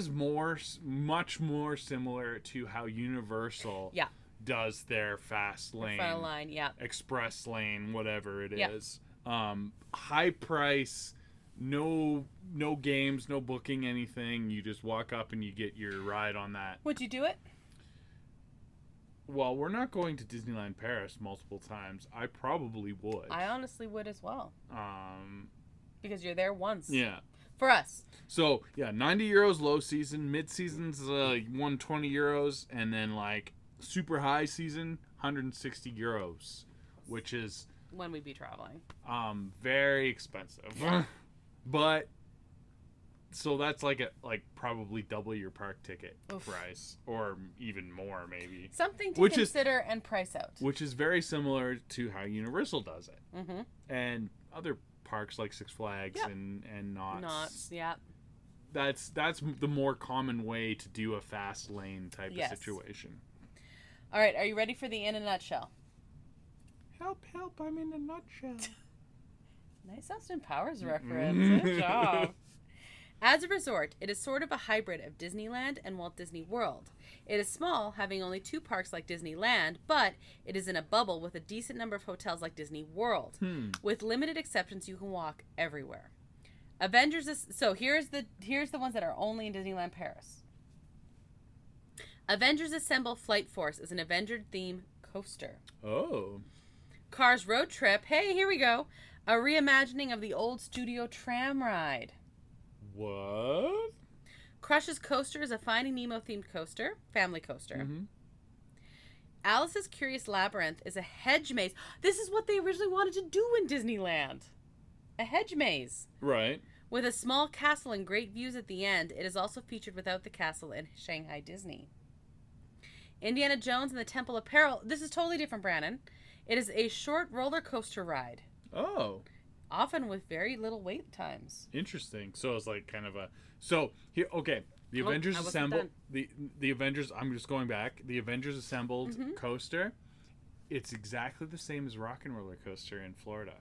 much more similar to how Universal does their fast lane, front line, express lane, whatever it is. High price, no games, no booking anything. You just walk up and you get your ride on that. Would you do it? Well, we're not going to Disneyland Paris multiple times. I probably would. I honestly would as well. Because you're there once. Yeah. For us. So, yeah, 90 euros low season. Mid season's 120 euros. And then, like, super high season, 160 euros. Which is... when we'd be traveling. Very expensive. But... so that's like probably double your park ticket price, or even more maybe. Something to consider and price out. Which is very similar to how Universal does it, and other parks like Six Flags and Knott's. Knott's, yeah. That's the more common way to do a fast lane type of situation. All right, are you ready for the in a nutshell? Help! I'm in a nutshell. Nice Austin Powers reference. Good job. As a resort, it is sort of a hybrid of Disneyland and Walt Disney World. It is small, having only 2 parks like Disneyland, but it is in a bubble with a decent number of hotels like Disney World. With limited exceptions, you can walk everywhere. Avengers is... so here's the ones that are only in Disneyland Paris. Avengers Assemble Flight Force is an Avenger-themed coaster. Oh. Cars Road Trip, hey, here we go. A reimagining of the old studio tram ride. What? Crush's Coaster is a Finding Nemo themed coaster, family coaster. Alice's Curious Labyrinth is a hedge maze. This is what they originally wanted to do in Disneyland. A hedge maze. Right. With a small castle and great views at the end, it is also featured without the castle in Shanghai Disney. Indiana Jones and the Temple of Peril. This is totally different, Brandon. It is a short roller coaster ride. Oh. Often with very little wait times. Interesting. So it's like kind of a... so, here, okay. The Avengers Assemble... The Avengers... I'm just going back. The Avengers Assembled coaster. It's exactly the same as Rock and Roller Coaster in Florida.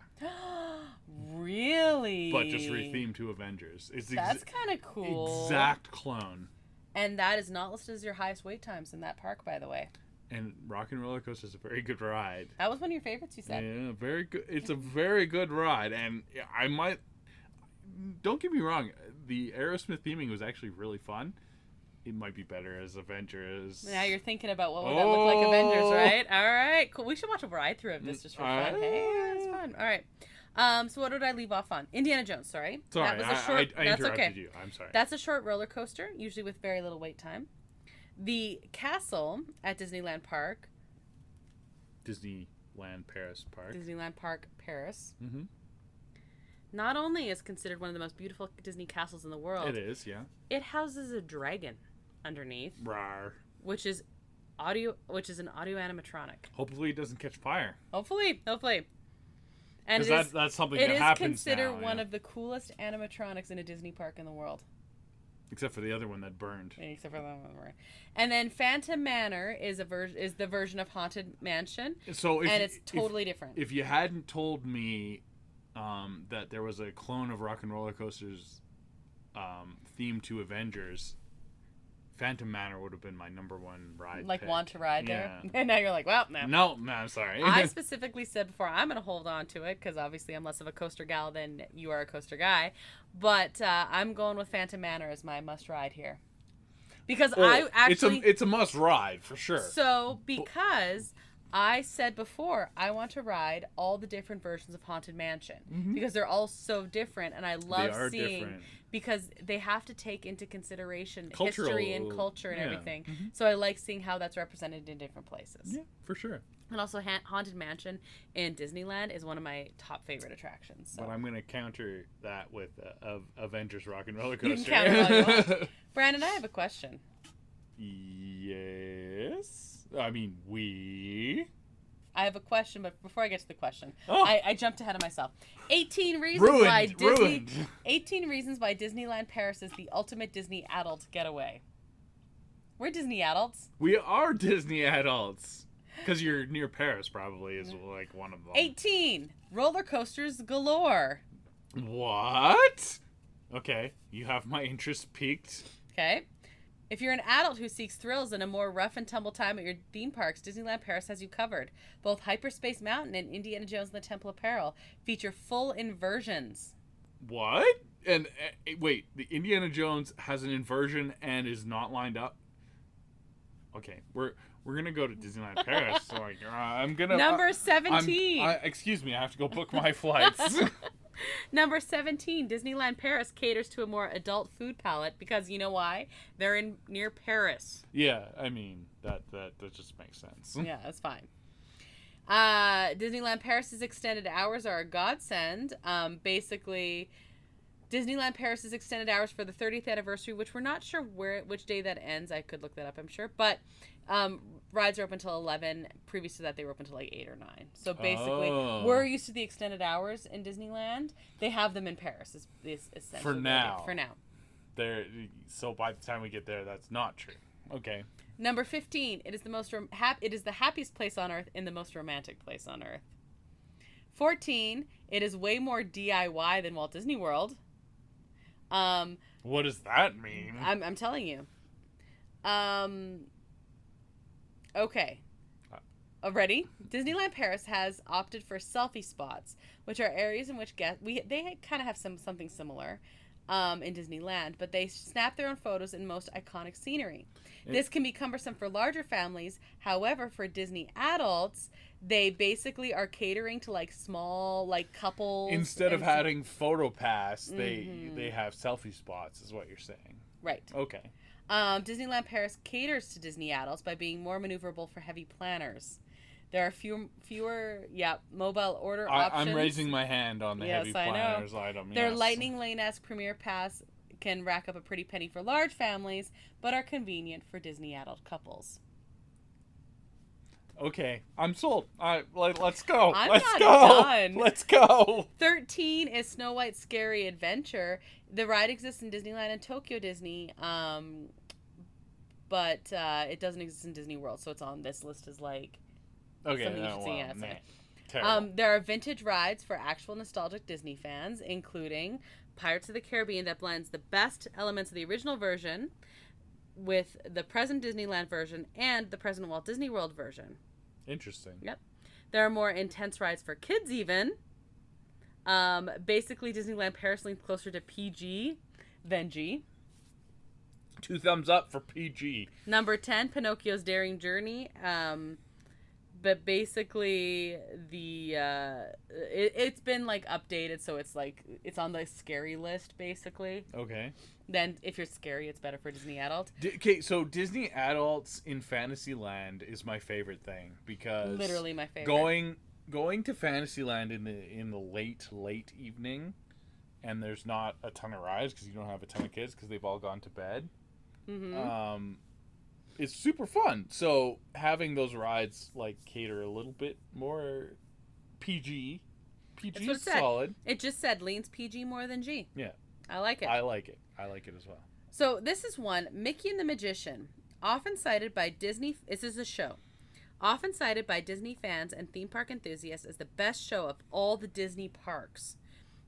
Really? But just rethemed to Avengers. That's kind of cool. Exact clone. And that is not listed as your highest wait times in that park, by the way. And Rock and Roller Coaster is a very good ride. That was one of your favorites, you said. Yeah, very good. It's a very good ride, and I might. Don't get me wrong. The Aerosmith theming was actually really fun. It might be better as Avengers. Now you're thinking about what would that look like Avengers, right? All right, cool. We should watch a ride through of this just for fun. Hey, it's fun. All right. So what did I leave off on? Indiana Jones. Sorry. Sorry, that was a short. I that's interrupted okay. you. I'm sorry. That's a short roller coaster, usually with very little wait time. The castle at Disneyland Park. Disneyland Paris Park. Disneyland Park, Paris. Mm-hmm. Not only is considered one of the most beautiful Disney castles in the world. It is, yeah. It houses a dragon underneath. Rawr. Which is an audio animatronic. Hopefully it doesn't catch fire. Hopefully. And that's something that happens now. It is considered one of the coolest animatronics in a Disney park in the world. Except for the other one that burned. Except for the one that burned. And then Phantom Manor is the version of Haunted Mansion. So it's totally different. If you hadn't told me that there was a clone of Rock and Roller Coaster's theme to Avengers, Phantom Manor would have been my number one ride. Like pick. Want to ride there? Yeah. And now you're like, well, no. No, I'm sorry. I specifically said before, I'm going to hold on to it because obviously I'm less of a coaster gal than you are a coaster guy. But I'm going with Phantom Manor as my must ride here. Because I actually... It's a must ride, for sure. So, because I said before, I want to ride all the different versions of Haunted Mansion. Mm-hmm. Because they're all so different. And I love seeing... Different. Because they have to take into consideration history and culture and everything. Mm-hmm. So I like seeing how that's represented in different places. Yeah, for sure. And also Haunted Mansion in Disneyland is one of my top favorite attractions. So. But I'm going to counter that with Avengers Rock and Roller Coaster. You can counter all you want. Brandon, I have a question. Yes. I mean, I have a question, but before I get to the question, I jumped ahead of myself. 18 reasons why 18 reasons why Disneyland Paris is the ultimate Disney adult getaway. We're Disney adults. We are Disney adults. Because you're near Paris, probably, is like one of them. 18 roller coasters galore. What? Okay, you have my interest piqued. Okay. If you're an adult who seeks thrills and a more rough and tumble time at your theme parks, Disneyland Paris has you covered. Both Hyperspace Mountain and Indiana Jones and the Temple of Peril feature full inversions. What? And wait, the Indiana Jones has an inversion and is not lined up? Okay, we're gonna go to Disneyland Paris. So I'm gonna... Number 17. Excuse me, I have to go book my flights. Number 17, Disneyland Paris caters to a more adult food palette because you know why? They're near Paris. Yeah, I mean, that just makes sense. Yeah, that's fine. Disneyland Paris's extended hours are a godsend. Basically, Disneyland Paris's extended hours for the 30th anniversary, which we're not sure which day that ends. I could look that up, I'm sure. But rides are open until 11. Previous to that, they were open until like 8 or 9. So basically, we're used to the extended hours in Disneyland. They have them in Paris. Is essentially for now. For now. So by the time we get there, that's not true. Okay. Number 15. It is the it is the happiest place on earth in the most romantic place on earth. 14. It is way more DIY than Walt Disney World. What does that mean? I'm telling you. Okay. Ready? Disneyland Paris has opted for selfie spots, which are areas in which they kind of have something similar in Disneyland, but they snap their own photos in most iconic scenery. This can be cumbersome for larger families. However, for Disney adults, they basically are catering to like small like couples. Instead of having photo pass, they have selfie spots, is what you're saying. Right. Okay. Disneyland Paris caters to Disney adults by being more maneuverable for heavy planners. There are fewer mobile order options. I'm raising my hand on the heavy planners item. Their Lightning Lane-esque Premier Pass can rack up a pretty penny for large families, but are convenient for Disney adult couples. Okay, I'm sold. Let's go. Let's go. Done. Let's go. 13 is Snow White's Scary Adventure. The ride exists in Disneyland and Tokyo Disney, but it doesn't exist in Disney World, so it's on this list as like something you should see. Terrible. There are vintage rides for actual nostalgic Disney fans, including Pirates of the Caribbean that blends the best elements of the original version with the present Disneyland version and the present Walt Disney World version. Interesting. Yep. There are more intense rides for kids even. Basically, Disneyland Paris leans closer to PG than G. 2 thumbs up for PG. Number 10, Pinocchio's Daring Journey. But basically, it's been like updated, so it's like it's on the scary list basically. Okay. Then if you're scary, it's better for Disney Adult. Okay, so Disney Adults in Fantasyland is my favorite thing because Literally my favorite. Going to Fantasyland in the late evening, and there's not a ton of rides because you don't have a ton of kids because they've all gone to bed. Mm-hmm. It's super fun. So having those rides like cater a little bit more PG. PG is solid. It just said leans PG more than G. Yeah. I like it. I like it as well. So this is one, Mickey and the Magician, often cited by Disney. This is a show. Often cited by Disney fans and theme park enthusiasts as the best show of all the Disney parks.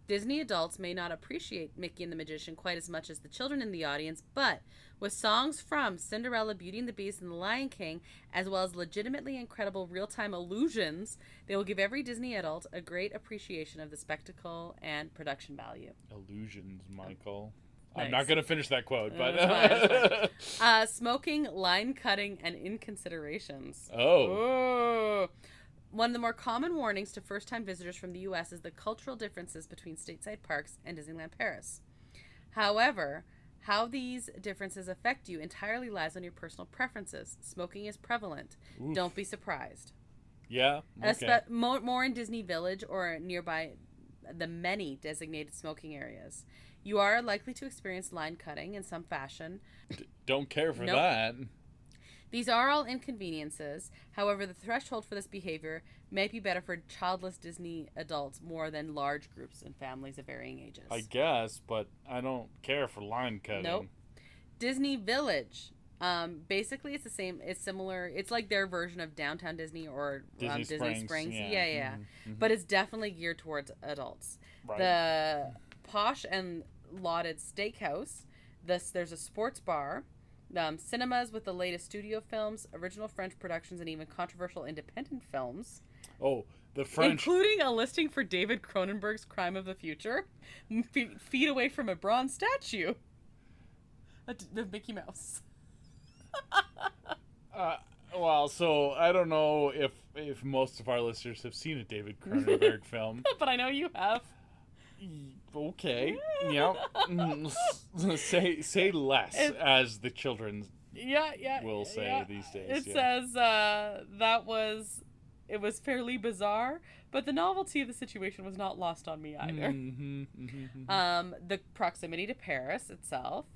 Disney adults may not appreciate Mickey and the Magician quite as much as the children in the audience, but with songs from Cinderella, Beauty and the Beast, and The Lion King, as well as legitimately incredible real-time illusions, they will give every Disney adult a great appreciation of the spectacle and production value. Illusions, Michael. Nice. I'm not going to finish that quote, but... It's fine. Smoking, line cutting, and inconsiderations. Oh. One of the more common warnings to first-time visitors from the U.S. is the cultural differences between stateside parks and Disneyland Paris. However, how these differences affect you entirely lies on your personal preferences. Smoking is prevalent. Oof. Don't be surprised. Yeah, okay. More in Disney Village or nearby the many designated smoking areas. You are likely to experience line cutting in some fashion. Don't care for that. These are all inconveniences. However, the threshold for this behavior may be better for childless Disney adults more than large groups and families of varying ages. I guess, but I don't care for line cutting. Nope. Disney Village. Basically, it's the same. It's similar. It's like their version of Downtown Disney or Disney Springs. Yeah. Mm-hmm. But it's definitely geared towards adults. Right. The posh and lauded steakhouse. There's a sports bar. Cinemas with the latest studio films, original French productions, and even controversial independent films. Oh, the French... Including a listing for David Cronenberg's Crime of the Future, feet away from a bronze statue of Mickey Mouse. Well, so I don't know if most of our listeners have seen a David Cronenberg film. But I know you have. Okay. Yeah. Say less, as the children will say these days. It says it was fairly bizarre, but the novelty of the situation was not lost on me either. The proximity to Paris itself.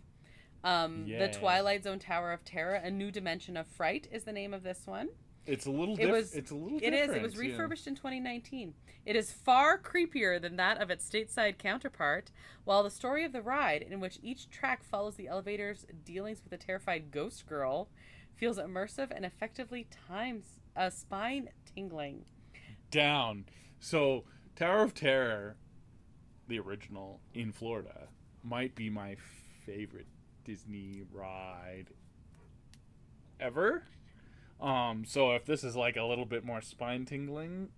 The Twilight Zone Tower of Terror, A New Dimension of Fright is the name of this one. It's a little different. It is. It was refurbished in 2019. It is far creepier than that of its stateside counterpart, while the story of the ride, in which each track follows the elevator's dealings with a terrified ghost girl, feels immersive and effectively spine-tingling. Down. So, Tower of Terror, the original, in Florida, might be my favorite Disney ride ever. So if this is like a little bit more spine tingling,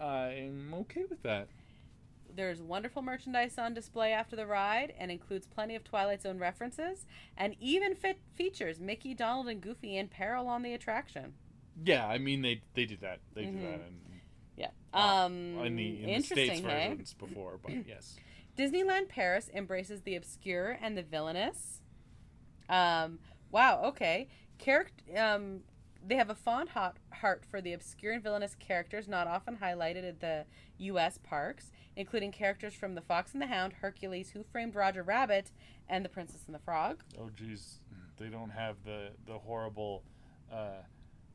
I'm okay with that. There's wonderful merchandise on display after the ride and includes plenty of Twilight Zone references and even features Mickey, Donald, and Goofy in peril on the attraction. Yeah, I mean they did that. They did that in the States versions before, but yes. Disneyland Paris embraces the obscure and the villainous. Wow, okay. They have a fond heart for the obscure and villainous characters not often highlighted at the U.S. parks, including characters from The Fox and the Hound, Hercules, Who Framed Roger Rabbit, and The Princess and the Frog. Oh, geez. They don't have the horrible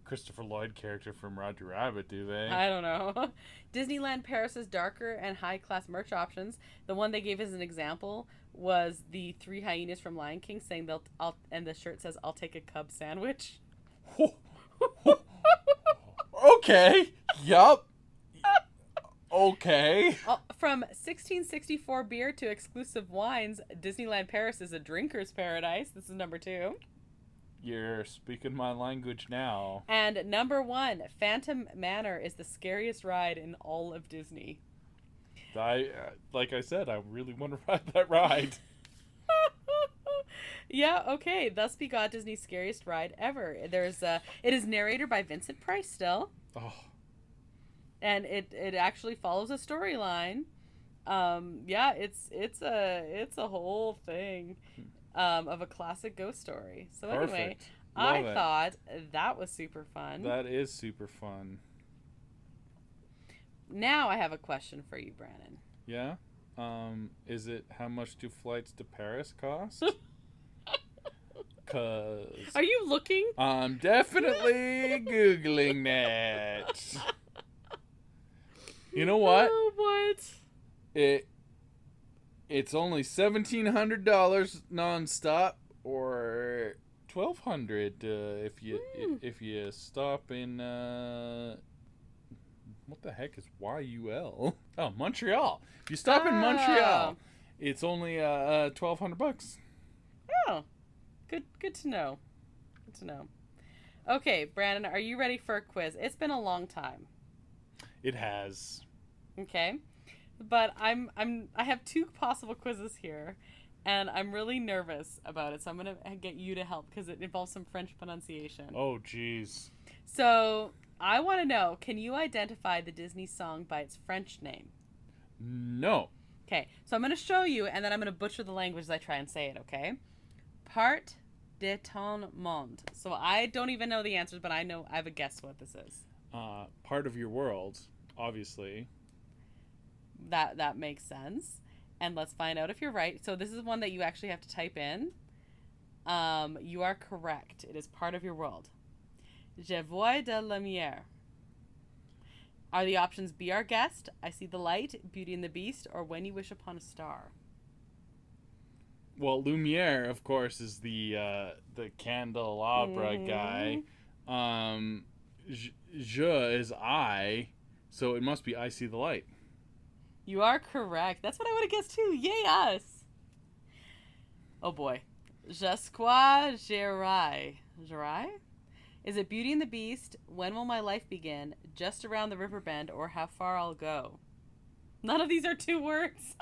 Christopher Lloyd character from Roger Rabbit, do they? I don't know. Disneyland Paris's darker and high-class merch options. The one they gave as an example was the 3 hyenas from Lion King saying and the shirt says, "I'll take a cub sandwich." Okay. Yup. Okay. From 1664 beer to exclusive wines, Disneyland Paris is a drinker's paradise. This is number 2. You're speaking my language now. And number 1, Phantom Manor is the scariest ride in all of Disney. Like I said, I really want to ride that ride. Yeah, okay. Thus begot Disney's scariest ride ever. It is narrated by Vincent Price still. Oh. And it actually follows a storyline. Yeah, it's a whole thing of a classic ghost story. So anyway, I thought that was super fun. That is super fun. Now I have a question for you, Brandon. Yeah? Is it how much do flights to Paris cost? 'Cause are you looking? I'm definitely Googling that. You know what? Oh, what? It's only $1,700 nonstop, or $1,200 if you stop in what the heck is YUL? Oh, Montreal. If you stop in Montreal, it's only $1,200. Oh, good to know. Good to know. Okay, Brandon, are you ready for a quiz? It's been a long time. It has. Okay, but I have 2 possible quizzes here, and I'm really nervous about it. So I'm gonna get you to help because it involves some French pronunciation. Oh, jeez. So I want to know: can you identify the Disney song by its French name? No. Okay, so I'm gonna show you, and then I'm gonna butcher the language as I try and say it. Okay, Part de ton monde. So I don't even know the answers, but I have a guess what this is. Part of your world, obviously. That makes sense. And let's find out if you're right. So this is one that you actually have to type in. You are correct. It is Part of Your World. Je vois de la lumière. Are the options Be Our Guest, I See the Light, Beauty and the Beast, or When You Wish Upon a Star? Well, Lumiere, of course, is the candelabra guy. Je is I, so it must be I See the Light. You are correct. That's what I would have guessed too. Yay us! Oh boy. Jusqu'où j'irai. J'irai? Is it Beauty and the Beast, When Will My Life Begin, Just Around the River Bend, or How Far I'll Go? None of these are 2 words.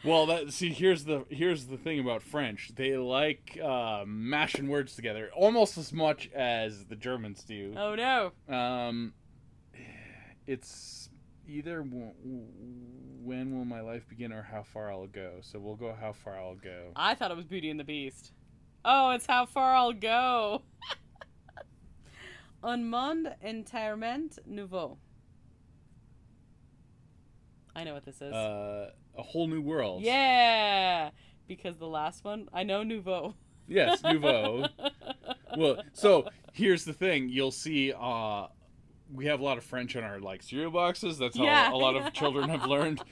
Well, here's the thing about French. They like mashing words together almost as much as the Germans do. Oh no. It's either When Will My Life Begin or How Far I'll Go. So we'll go How Far I'll Go. I thought it was Beauty and the Beast. Oh, it's How Far I'll Go. Un monde entièrement nouveau. I know what this is. A Whole New World. Yeah, because the last one, I know nouveau. Yes, nouveau. Well, so here's the thing. You'll see we have a lot of French on our cereal boxes. That's how a lot of children have learned.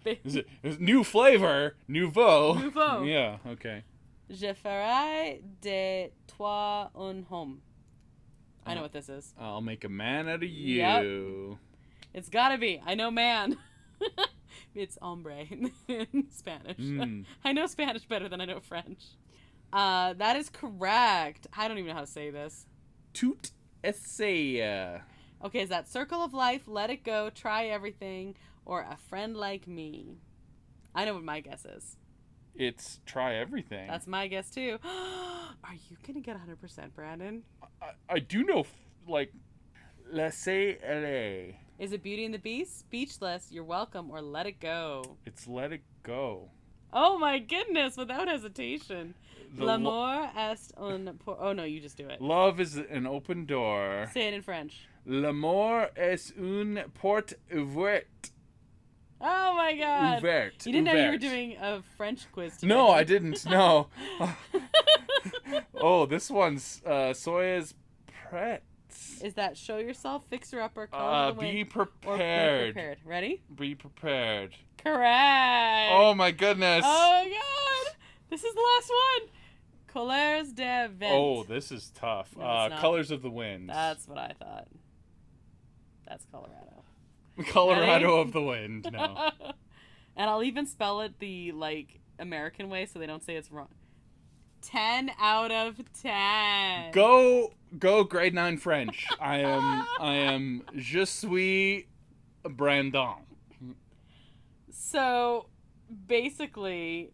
Is it new flavor, nouveau? Nouveau. Yeah, okay. Je ferai de toi un homme. I know what this is. I'll make a man out of you. Yep. It's gotta be. I know man. It's hombre in Spanish. I know Spanish better than I know French. That is correct. I don't even know how to say this. Tout essay. Okay, is that Circle of Life, Let It Go, Try Everything, or A Friend Like Me? I know what my guess is. It's Try Everything. That's my guess too. Are you gonna get 100%, Brandon? I do know, laissez-aller. Is it Beauty and the Beast, Speechless, You're Welcome, or Let It Go? It's Let It Go. Oh my goodness, without hesitation. L'amour est un... Oh no, you just do it. Love is an open door. Say it in French. L'amour est une porte ouverte. Oh my god. Ouverte. You didn't know you were doing a French quiz today. No, I didn't. No. Oh, this one's Soyez prêt. Is that Show Yourself, Fixer Upper, Color of the Wind, Be prepared. or Be Prepared? Ready? Be prepared. Correct. Oh my goodness. Oh my god. This is the last one. Couleurs de Vent. Oh, this is tough. No, Colors of the Wind. That's what I thought. That's Colorado. Colorado Ready? of the Wind. No. And I'll even spell it the American way so they don't say it's wrong. 10 out of 10. Go grade 9 French. I am je suis Brandon. So basically,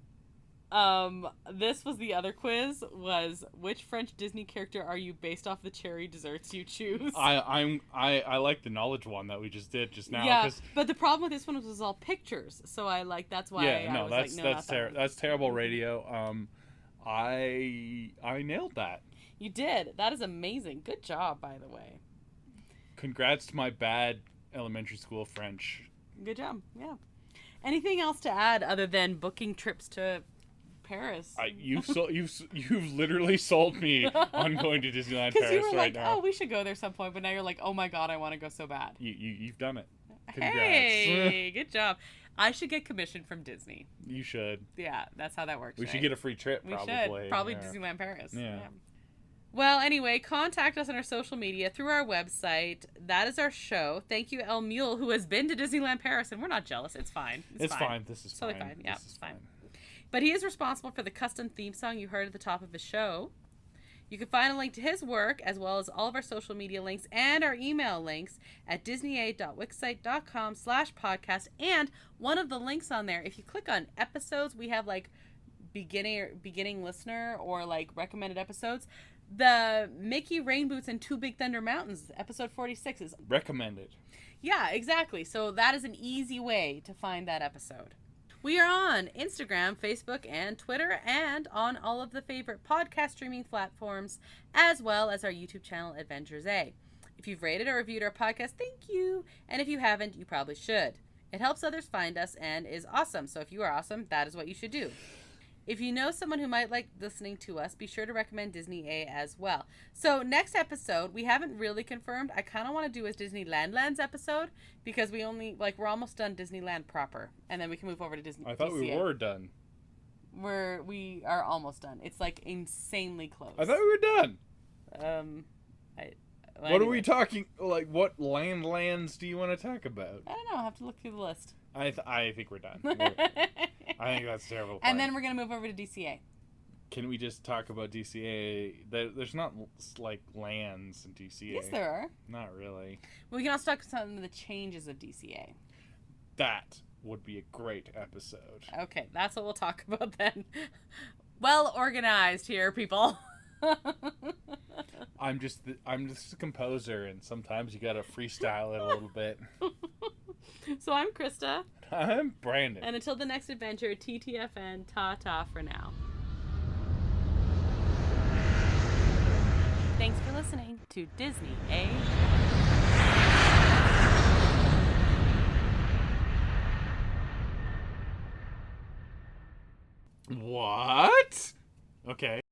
this was the other quiz, was which French Disney character are you based off the cherry desserts you choose? I like the knowledge one that we just did just now. Yeah, but the problem with this one was all pictures, so that's why I was like, no, that's terrible radio. I nailed that. You did. That is amazing. Good job, by the way. Congrats to my bad elementary school French. Good job. Yeah. Anything else to add other than booking trips to Paris? You've literally sold me on going to Disneyland Paris right now. Because you were like, oh, we should go there some point, but now you're like, oh my god, I want to go so bad. You've done it. Congrats. Hey, good job. I should get commission from Disney. You should. Yeah, that's how that works. We should get a free trip, probably. We should. Probably Disneyland Paris. Yeah. Well, anyway, contact us on our social media through our website. That is our show. Thank you, El Mule, who has been to Disneyland Paris, and we're not jealous. It's fine. It's fine. This is totally fine. Yeah, it's fine. But he is responsible for the custom theme song you heard at the top of his show. You can find a link to his work, as well as all of our social media links and our email links at disneya.wixsite.com/podcast. And one of the links on there, if you click on episodes, we have like beginning listener or like recommended episodes. The Mickey Rain Boots and Two Big Thunder Mountains, episode 46 is recommended. Yeah, exactly. So that is an easy way to find that episode. We are on Instagram, Facebook, and Twitter, and on all of the favorite podcast streaming platforms, as well as our YouTube channel, Adventures A. If you've rated or reviewed our podcast, thank you. And if you haven't, you probably should. It helps others find us and is awesome. So if you are awesome, that is what you should do. If you know someone who might like listening to us, be sure to recommend Disney A as well. So next episode, we haven't really confirmed. I kind of want to do a Disneyland's episode because we're almost done Disneyland proper, and then we can move over to Disney. I thought we were done. We are almost done. It's like insanely close. I thought we were done. What are we talking? Like, what lands do you want to talk about? I don't know. I'll have to look through the list. I think we're done. I think that's terrible. And then we're going to move over to DCA. Can we just talk about DCA? There's not, like, lands in DCA. Yes, there are. Not really. We can also talk about some of the changes of DCA. That would be a great episode. Okay, that's what we'll talk about then. Well organized here, people. I'm just a composer, and sometimes you gotta freestyle it a little bit. So I'm Krysta. I'm Brandon. And until the next adventure, TTFN, ta-ta for now. Thanks for listening to Disney A. What? Okay.